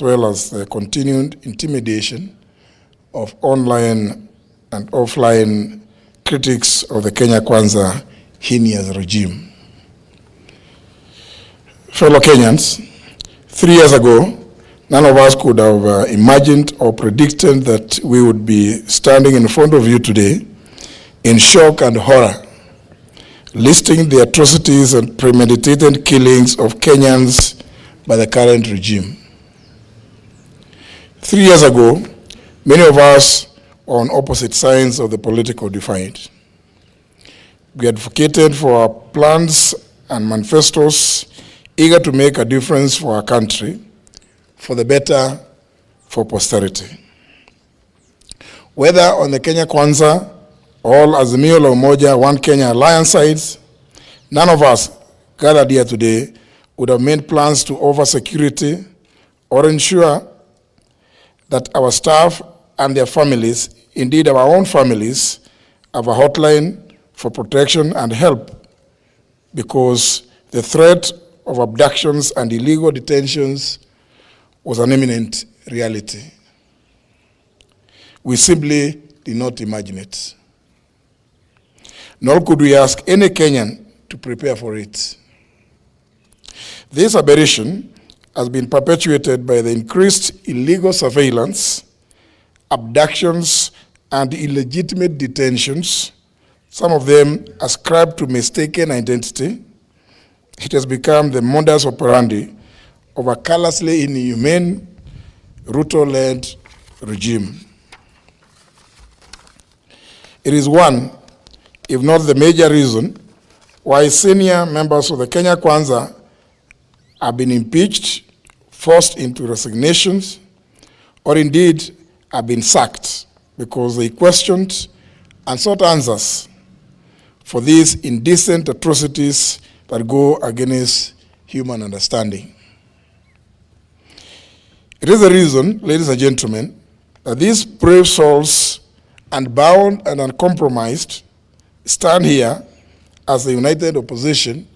well as the continued intimidation of online and offline critics of the Kenya Kwanza heinous regime. Fellow Kenyans, 3 years ago, none of us could have imagined or predicted that we would be standing in front of you today in shock and horror, listing the atrocities and premeditated killings of Kenyans by the current regime. 3 years ago, many of us were on opposite sides of the political divide. We advocated for our plans and manifestos, eager to make a difference for our country, for the better, for posterity. Whether on the Kenya Kwanza, all Azimio la Umoja, One Kenya alliance sides, none of us gathered here today would have made plans to offer security or ensure that our staff and their families, indeed our own families, have a hotline for protection and help, because the threat of abductions and illegal detentions was an imminent reality. We simply did not imagine it. Nor could we ask any Kenyan to prepare for it. This aberration has been perpetuated by the increased illegal surveillance, abductions, and illegitimate detentions, some of them ascribed to mistaken identity. It has become the modus operandi of a callously inhumane, Ruto-led regime. It is one, if not the major reason, why senior members of the Kenya Kwanza have been impeached, forced into resignations, or indeed have been sacked because they questioned and sought answers for these indecent atrocities that go against human understanding. It is the reason, ladies and gentlemen, that these brave souls, unbound and uncompromised, stand here as the united opposition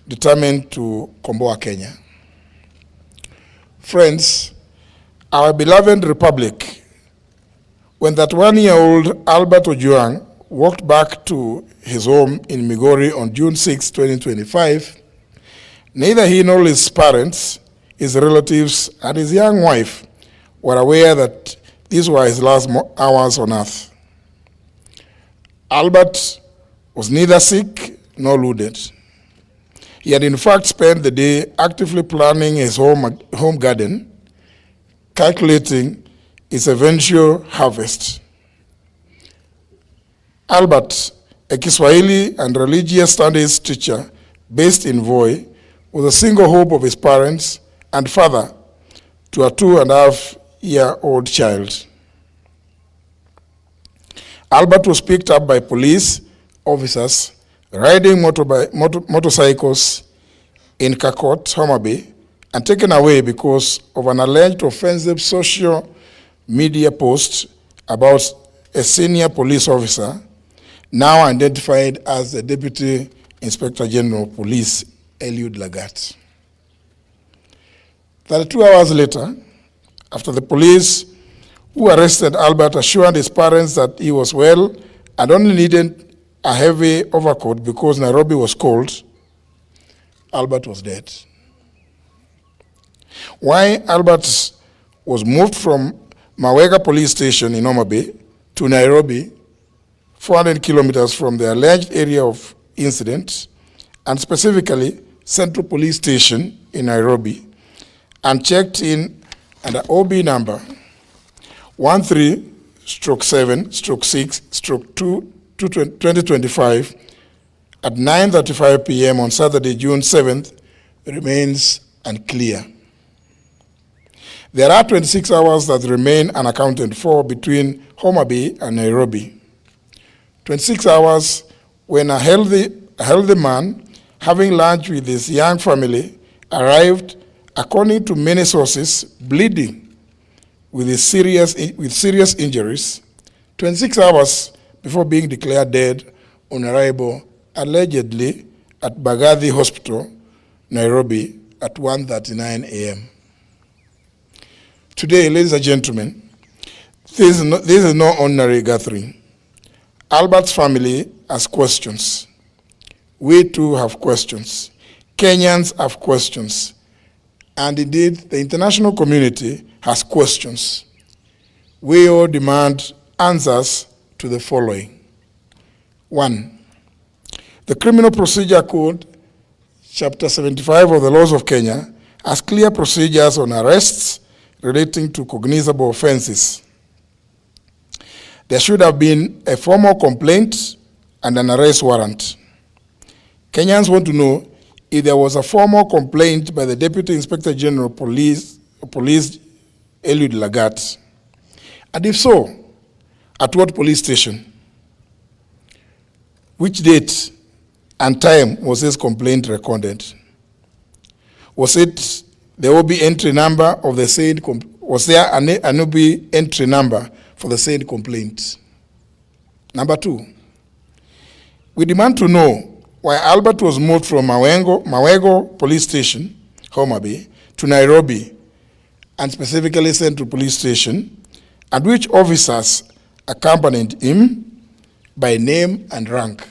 determined to komboa Kenya. Friends, our beloved republic, when that 1-year-old Albert Juang walked back to his home in Migori on June 6, 2025, neither he nor his parents, his relatives, and his young wife were aware that these were his last hours on earth. Albert was neither sick nor wounded. He had in fact spent the day actively planning his home garden, calculating its eventual harvest. Albert, a Kiswahili and religious studies teacher based in Voi, was a single hope of his parents and father to a 2.5-year-old child. Albert was picked up by police officers riding motorcycles in Kakot, Homa Bay, and taken away because of an alleged offensive social media post about a senior police officer, now identified as the Deputy Inspector General of Police, Eliud Lagat. 32 hours later, after the police who arrested Albert assured his parents that he was well and only needed a heavy overcoat because Nairobi was cold, Albert was dead. Why Albert was moved from Mawega police station in Homa Bay to Nairobi, 400 kilometers from the alleged area of incident, and specifically Central Police Station in Nairobi, and checked in under OB number 13/7/6/2/2025 at 9:35 p.m. on Saturday, June 7th, remains unclear. There are 26 hours that remain unaccounted for between Homa Bay and Nairobi. 26 hours when a healthy man, having lunch with his young family, arrived, according to many sources, bleeding with serious injuries, 26 hours before being declared dead on arrival, allegedly at Bagathi Hospital, Nairobi, at 1:39 a.m. Today, ladies and gentlemen, this is no ordinary gathering. Albert's family has questions. We too have questions. Kenyans have questions. And indeed, the international community has questions. We all demand answers to the following. 1. The Criminal Procedure Code, Chapter 75 of the Laws of Kenya, has clear procedures on arrests relating to cognizable offenses. There should have been a formal complaint and an arrest warrant. Kenyans want to know if there was a formal complaint by the Deputy Inspector General Police Eliud Lagat, and if so, at what police station? Which date and time was this complaint recorded? Was it the OB entry number of the said was there an OB entry number for the said complaint? Number 2, we demand to know why Albert was moved from Mawego Police Station, Homa Bay, to Nairobi, and specifically sent to police station, and which officers accompanied him by name and rank.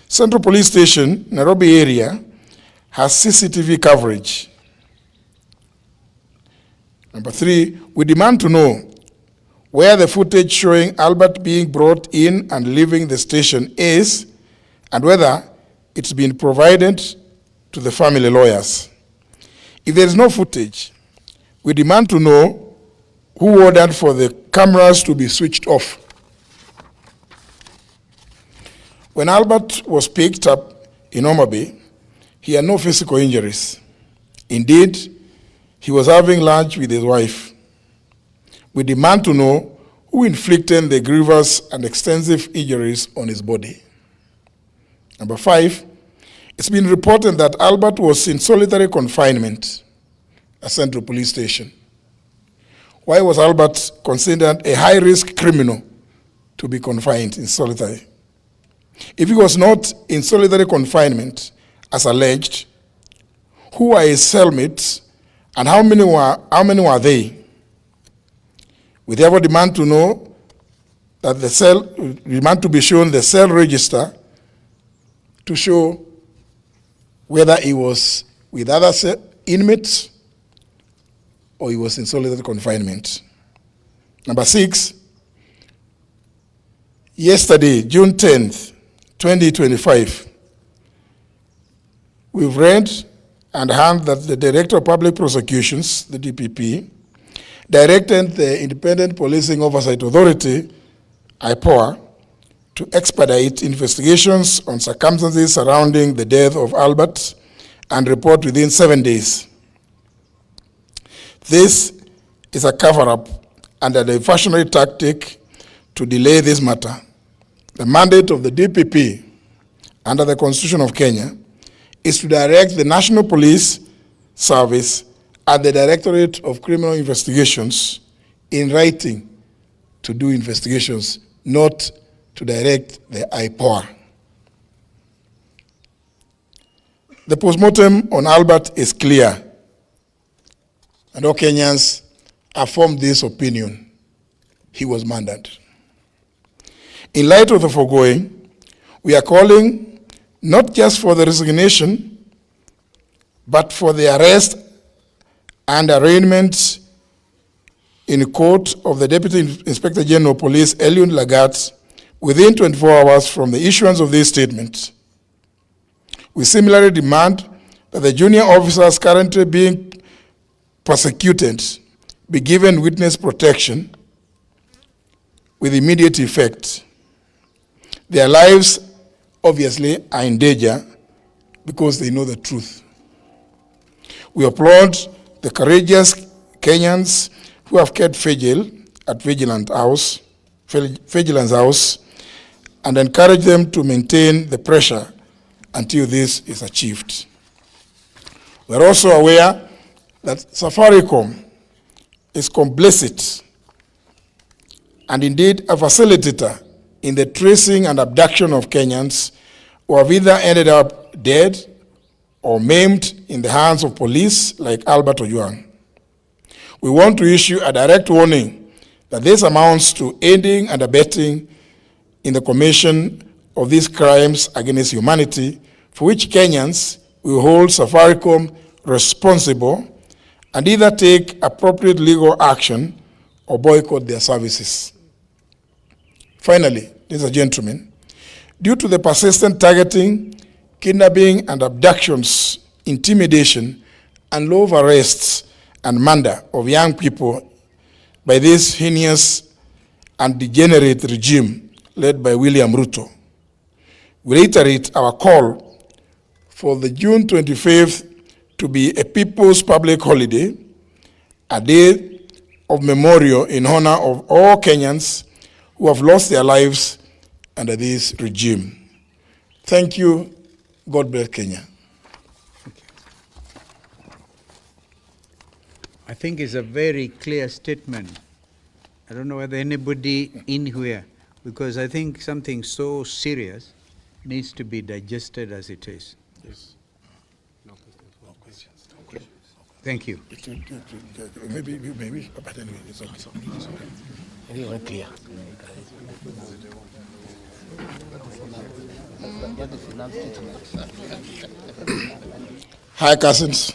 Central Police Station, Nairobi area, has CCTV coverage. Number 3, we demand to know where the footage showing Albert being brought in and leaving the station is, and whether it's been provided to the family lawyers. If there is no footage, we demand to know who ordered for the cameras to be switched off. When Albert was picked up in Homa Bay, he had no physical injuries. Indeed, he was having lunch with his wife. We demand to know who inflicted the grievous and extensive injuries on his body. Number 5, it's been reported that Albert was in solitary confinement at Central Police Station. Why was Albert considered a high-risk criminal to be confined in solitary? If he was not in solitary confinement, as alleged, who are his cellmates and how many were they? We therefore demand to know that demand to be shown the cell register to show whether he was with other inmates or he was in solitary confinement. Number 6, yesterday, June 10th, 2025, we've read and heard that the Director of Public Prosecutions, the DPP, directed the Independent Policing Oversight Authority, IPOA, to expedite investigations on circumstances surrounding the death of Albert and report within 7 days. This is a cover-up and a diversionary tactic to delay this matter. The mandate of the DPP under the Constitution of Kenya is to direct the National Police Service and the Directorate of Criminal Investigations in writing to do investigations, not to direct the IPOA. The postmortem on Albert is clear, and all Kenyans have formed this opinion. He was murdered. In light of the foregoing, we are calling not just for the resignation, but for the arrest and arraignment in court of the Deputy Inspector General of Police, Eliud Lagat, within 24 hours from the issuance of this statement. We similarly demand that the junior officers currently being persecuted be given witness protection with immediate effect. Their lives, obviously, are in danger because they know the truth. We applaud the courageous Kenyans who have kept vigil at Vigilance House, and encourage them to maintain the pressure until this is achieved. We are also aware that Safaricom is complicit and indeed a facilitator in the tracing and abduction of Kenyans who have either ended up dead or maimed in the hands of police like Albert or Juang. We want to issue a direct warning that this amounts to aiding and abetting in the commission of these crimes against humanity, for which Kenyans will hold Safaricom responsible and either take appropriate legal action or boycott their services. Finally, ladies and gentlemen, due to the persistent targeting, kidnapping and abductions, intimidation, and love arrests and murder of young people by this heinous and degenerate regime led by William Ruto, we reiterate our call for the June 25th to be a people's public holiday, a day of memorial in honor of all Kenyans who have lost their lives under this regime. Thank you. God bless Kenya. I think it's a very clear statement. I don't know whether anybody in here, because I think something so serious needs to be digested as it is. Yes. No questions. Thank you. Maybe, but anyway, it's okay. Anyway, clear. Hi, cousins.